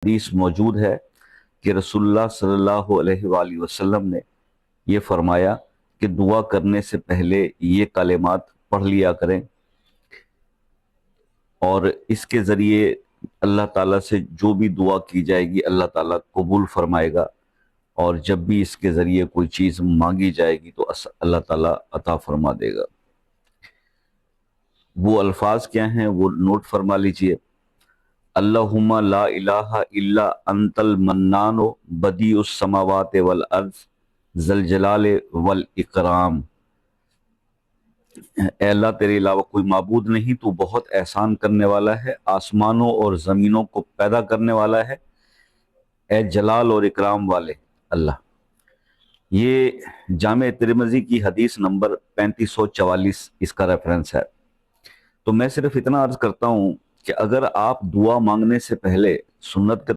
حدیث موجود ہے کہ رسول اللہ صلی اللہ علیہ وآلہ وسلم نے یہ فرمایا کہ دعا کرنے سے پہلے یہ کلمات پڑھ لیا کریں، اور اس کے ذریعے اللہ تعالیٰ سے جو بھی دعا کی جائے گی اللہ تعالیٰ قبول فرمائے گا، اور جب بھی اس کے ذریعے کوئی چیز مانگی جائے گی تو اللہ تعالیٰ عطا فرما دے گا۔ وہ الفاظ کیا ہیں وہ نوٹ فرما لیجئے۔ اللہم لا الہ الا انت المنان بدیع السماوات والارض ذی الجلال والاکرام۔ اے اللہ تیرے علاوہ کوئی معبود نہیں، تو بہت احسان کرنے والا ہے، آسمانوں اور زمینوں کو پیدا کرنے والا ہے، اے جلال اور اکرام والے اللہ۔ یہ جامع ترمذی کی حدیث نمبر 3544 اس کا ریفرنس ہے۔ تو میں صرف اتنا عرض کرتا ہوں کہ اگر آپ دعا مانگنے سے پہلے سنت کے